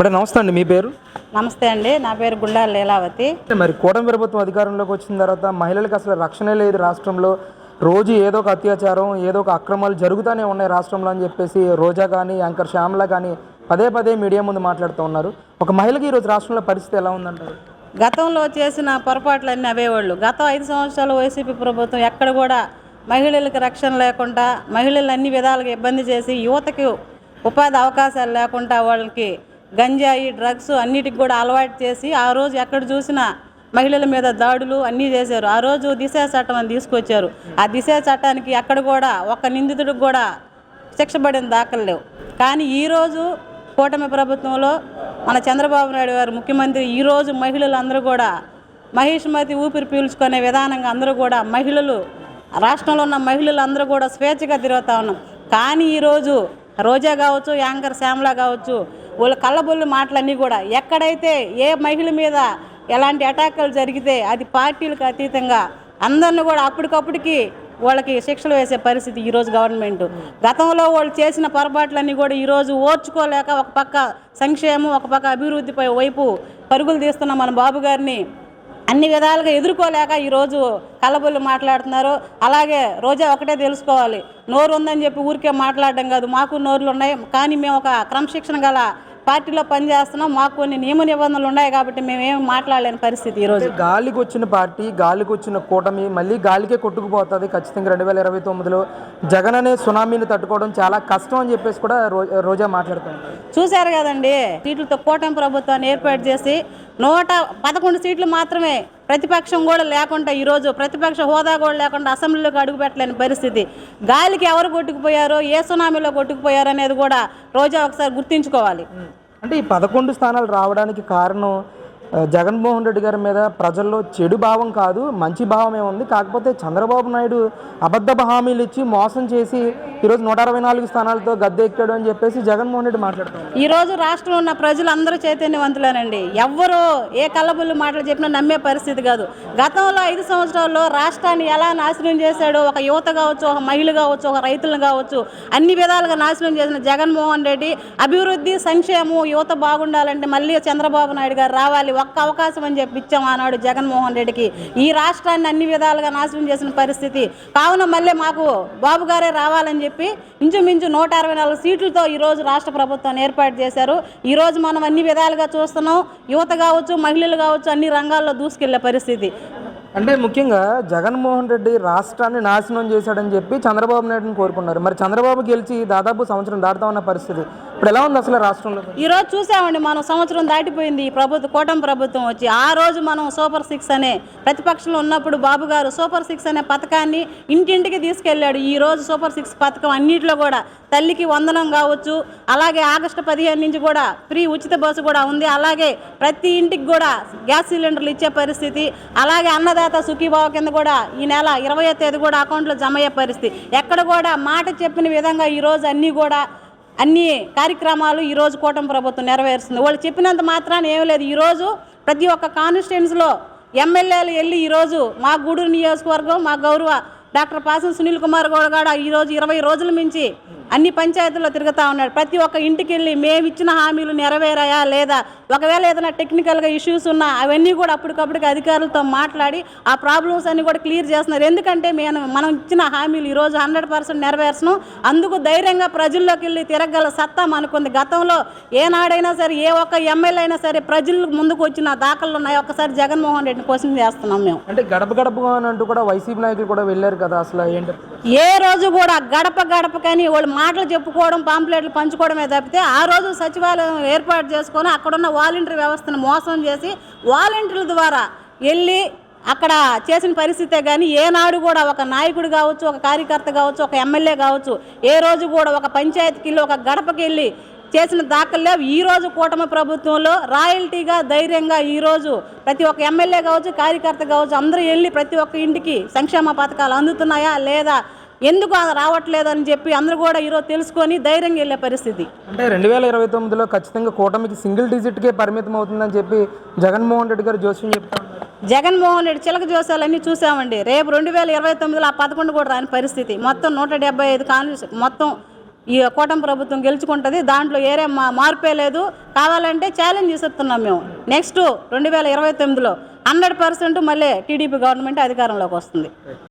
Madam నమస్తే అండి, మీ పేరు? నమస్తే అండి, నా పేరు గుండాల లీలావతి. మరి కూటమి ప్రభుత్వం అధికారంలోకి వచ్చిన తర్వాత మహిళలకు అసలు రక్షణే లేదు రాష్ట్రంలో. రోజు ఏదో ఒక అత్యాచారం, ఏదో ఒక అక్రమాలు జరుగుతూనే ఉన్నాయి రాష్ట్రంలో అని చెప్పేసి రోజా కానీ యాంకర్ శ్యామల కానీ పదే పదే మీడియా ముందు మాట్లాడుతూ ఉన్నారు. ఒక మహిళకి ఈరోజు రాష్ట్రంలో పరిస్థితి ఎలా ఉందంటారు? గతంలో చేసిన పొరపాట్లన్నీ అవేవాళ్ళు. గత 5 సంవత్సరాలు వైసీపీ ప్రభుత్వం ఎక్కడ కూడా మహిళలకు రక్షణ లేకుండా, మహిళలు అన్ని విధాలుగా ఇబ్బంది చేసి, యువతకి ఉపాధి అవకాశాలు లేకుండా వాళ్ళకి గంజాయి, డ్రగ్స్ అన్నిటికి కూడా అలవాటు చేసి ఆ రోజు ఎక్కడ చూసినా మహిళల మీద దాడులు అన్నీ చేశారు. ఆ రోజు దిశ చట్టం అని తీసుకొచ్చారు. ఆ దిశ చట్టానికి ఎక్కడ కూడా ఒక్క నిందితుడికి కూడా శిక్ష పడిన దాఖలు లేవు. కానీ ఈరోజు కూటమి ప్రభుత్వంలో మన చంద్రబాబు నాయుడు గారు ముఖ్యమంత్రి, ఈరోజు మహిళలందరూ కూడా మహిష్మతి ఊపిరి పీల్చుకునే విధానంగా అందరూ కూడా మహిళలు, రాష్ట్రంలో ఉన్న మహిళలందరూ కూడా స్వేచ్ఛగా తిరుగుతూ ఉన్నాం. కానీ ఈరోజు రోజా కావచ్చు, యాంకర్ శ్యామల కావచ్చు, వాళ్ళ కళ్ళబొల్లి మాటలన్నీ కూడా ఎక్కడైతే ఏ మహిళ మీద ఎలాంటి అటాకులు జరిగితే అది పార్టీలకు అతీతంగా అందరిని కూడా అప్పటికప్పటికి వాళ్ళకి శిక్షలు వేసే పరిస్థితి ఈరోజు గవర్నమెంట్. గతంలో వాళ్ళు చేసిన పొరపాట్లన్నీ కూడా ఈరోజు ఓర్చుకోలేక ఒక పక్క సంక్షేమం, ఒక పక్క అభివృద్ధిపై వైపు పరుగులు తీస్తున్న మన బాబు గారిని అన్ని విధాలుగా ఎదుర్కోలేక ఈరోజు కళ్ళబొల్లి మాట్లాడుతున్నారు. అలాగే రోజా ఒకటే తెలుసుకోవాలి, నోరు ఉందని చెప్పి ఊరికే మాట్లాడడం కాదు, మాకు నోరులు ఉన్నాయి. కానీ మేము ఒక క్రమశిక్షణ గల పార్టీలో పనిచేస్తున్నాం, మాకు కొన్ని నియమ నిబంధనలు ఉన్నాయి కాబట్టి మేమేమి మాట్లాడలేని పరిస్థితి ఈరోజు. గాలికి వచ్చిన పార్టీ, గాలికి వచ్చిన కూటమి మళ్ళీ గాలికే కొట్టుకుపోతుంది ఖచ్చితంగా. 2029లో జగన్ అనే సునామీని తట్టుకోవడం చాలా కష్టం అని చెప్పేసి కూడా రోజా మాట్లాడుతాం. చూశారు కదండి, సీట్లతో కూటమి ప్రభుత్వాన్ని ఏర్పాటు చేసి 111 సీట్లు మాత్రమే, ప్రతిపక్షం కూడా లేకుండా, ఈరోజు ప్రతిపక్ష హోదా కూడా లేకుండా అసెంబ్లీలోకి అడుగుపెట్టలేని పరిస్థితి. గాలికి ఎవరు కొట్టుకుపోయారో, ఏ సునామీలో కొట్టుకుపోయారో అనేది కూడా రోజా ఒకసారి గుర్తించుకోవాలి. అంటే ఈ 11 స్థానాలు రావడానికి కారణం జగన్మోహన్ రెడ్డి గారి మీద ప్రజల్లో చెడు భావం కాదు, మంచి భావమే ఉంది. కాకపోతే చంద్రబాబు నాయుడు అబద్ధ హామీలు ఇచ్చి మోసం చేసి ఈరోజు 164 స్థానాలతో గద్దె ఎక్కాడు అని చెప్పేసి జగన్మోహన్ రెడ్డి మాట్లాడుతున్నారు. ఈరోజు రాష్ట్రంలో ఉన్న ప్రజలందరూ చైతన్యవంతులేనండి. ఎవ్వరూ ఏ కళ్ళబుల్లి మాటలు చెప్పినా నమ్మే పరిస్థితి కాదు. గతంలో 5 సంవత్సరాల్లో రాష్ట్రాన్ని ఎలా నాశనం చేశాడో, ఒక యువత కావచ్చు, ఒక మహిళ కావచ్చు, ఒక రైతులను కావచ్చు, అన్ని విధాలుగా నాశనం చేసిన జగన్మోహన్ రెడ్డి అభివృద్ధి, సంక్షేమం, యువత బాగుండాలంటే మళ్ళీ చంద్రబాబు నాయుడు గారు రావాలి, ఒక్క అవకాశం అని చెప్పి ఇచ్చాం ఆనాడు జగన్మోహన్ రెడ్డికి. ఈ రాష్ట్రాన్ని అన్ని విధాలుగా నాశనం చేసిన పరిస్థితి కావున మళ్ళీ మాకు బాబు గారే రావాలని చెప్పి ఇంచుమించు 164 సీట్లతో ఈరోజు రాష్ట్ర ప్రభుత్వాన్ని ఏర్పాటు చేశారు. ఈరోజు మనం అన్ని విధాలుగా చూస్తున్నాం, యువత కావచ్చు, మహిళలు కావచ్చు, అన్ని రంగాల్లో దూసుకెళ్లే పరిస్థితి. అంటే ముఖ్యంగా జగన్మోహన్ రెడ్డి రాష్ట్రాన్ని నాశనం చేశాడని చెప్పి చంద్రబాబు నాయుడుని కోరుకున్నారు. మరి చంద్రబాబు గెలిచి దాదాపు సంవత్సరం దాటుతా ఉన్న పరిస్థితి ఇప్పుడు ఎలా ఉంది అసలు రాష్ట్రంలో? ఈరోజు చూసామండి, మనం సంవత్సరం దాటిపోయింది ఈ కూటమి ప్రభుత్వం వచ్చి. ఆ రోజు మనం సూపర్ 6 అనే ప్రతిపక్షంలో ఉన్నప్పుడు బాబు గారు సూపర్ 6 అనే పథకాన్ని ఇంటింటికి తీసుకెళ్లాడు. ఈ రోజు సూపర్ 6 పథకం అన్నింటిలో కూడా తల్లికి వందనం కావచ్చు, అలాగే ఆగస్టు 15 నుంచి కూడా ఫ్రీ ఉచిత బస్సు కూడా ఉంది. అలాగే ప్రతి ఇంటికి కూడా గ్యాస్ సిలిండర్లు ఇచ్చే పరిస్థితి, అలాగే అన్నదాత సుఖీభావ కింద కూడా ఈ నెల 20వ తేదీ కూడా అకౌంట్లో జమ అయ్యే పరిస్థితి. ఎక్కడ కూడా మాట చెప్పిన విధంగా ఈరోజు అన్ని కార్యక్రమాలు ఈరోజు కూటమి ప్రభుత్వం నెరవేరుస్తుంది. వాళ్ళు చెప్పినంత మాత్రాన ఏమీ లేదు. ఈరోజు ప్రతి ఒక్క కాన్స్టిట్యున్సీలో ఎమ్మెల్యేలు వెళ్ళి ఈరోజు మా గూడూరు నియోజకవర్గం, మా గౌరవ డాక్టర్ పాసం సునీల్ కుమార్ గౌడ్ కూడా ఈరోజు 20 రోజుల నుంచి అన్ని పంచాయతీల్లో తిరుగుతూ ఉన్నాడు. ప్రతి ఒక్క ఇంటికి వెళ్ళి మేము ఇచ్చిన హామీలు నెరవేరాయా లేదా, ఒకవేళ ఏదైనా టెక్నికల్గా ఇష్యూస్ ఉన్నా అవన్నీ కూడా అప్పటికప్పటికి అధికారులతో మాట్లాడి ఆ ప్రాబ్లమ్స్ అన్ని కూడా క్లియర్ చేస్తున్నారు. ఎందుకంటే మనం ఇచ్చిన హామీలు ఈరోజు 100% నెరవేర్చను. అందుకు ధైర్యంగా ప్రజల్లోకి వెళ్ళి తిరగల సత్తా మనకుంది. గతంలో ఏనాడైనా సరే, ఏ ఒక్క ఎమ్మెల్యే అయినా సరే ప్రజల ముందుకు వచ్చిన దాఖలు ఉన్నాయి. ఒక్కసారి జగన్మోహన్ రెడ్డిని క్వశ్చన్ చేస్తున్నాం మేము. అంటే గడప గడప అంటూ కూడా వైసీపీ నాయకులు కూడా వెళ్ళారు కదా, అసలు ఏంటి? ఏ రోజు కూడా గడప గడపకని వాళ్ళు మాటలు చెప్పుకోవడం, పాంప్లెట్లు పంచుకోవడమే తప్పితే ఆ రోజు సచివాలయం ఏర్పాటు చేసుకొని అక్కడున్న వాలంటీర్ వ్యవస్థను మోసం చేసి వాలంటీర్ల ద్వారా వెళ్ళి అక్కడ చేసిన పరిస్థితే కానీ ఏనాడు కూడా ఒక నాయకుడు కావచ్చు, ఒక కార్యకర్త కావచ్చు, ఒక ఎమ్మెల్యే కావచ్చు, ఏ రోజు కూడా ఒక పంచాయతీకి వెళ్ళి ఒక గడపకి వెళ్ళి చేసిన దాఖలు లేవు. ఈరోజు కూటమి ప్రభుత్వంలో రాయల్టీగా ధైర్యంగా ఈరోజు ప్రతి ఒక్క ఎమ్మెల్యే కావచ్చు, కార్యకర్త కావచ్చు, అందరూ వెళ్ళి ప్రతి ఒక్క ఇంటికి సంక్షేమ పథకాలు అందుతున్నాయా లేదా, ఎందుకు రావట్లేదు అని చెప్పి అందరూ కూడా ఈరోజు తెలుసుకొని ధైర్యంగా వెళ్ళే పరిస్థితి. అంటే 2029లో ఖచ్చితంగా కూటమికి సింగిల్ డిజిట్కే పరిమితం అవుతుందని చెప్పి జగన్మోహన్ రెడ్డి గారు జోస్యం చెప్తారు. జగన్మోహన్ రెడ్డి చిలక జోసాలన్నీ చూసామండి. రేపు 2029లో ఆ 11 కూడా రాని పరిస్థితి. మొత్తం 175 మొత్తం ఈ కూటమి ప్రభుత్వం గెలుచుకుంటుంది. దాంట్లో ఏరే మార్పే లేదు. కావాలంటే ఛాలెంజ్ చేస్తున్నాం మేము. నెక్స్ట్ 2029లో 100% మళ్ళీ టీడీపీ గవర్నమెంట్ అధికారంలోకి వస్తుంది.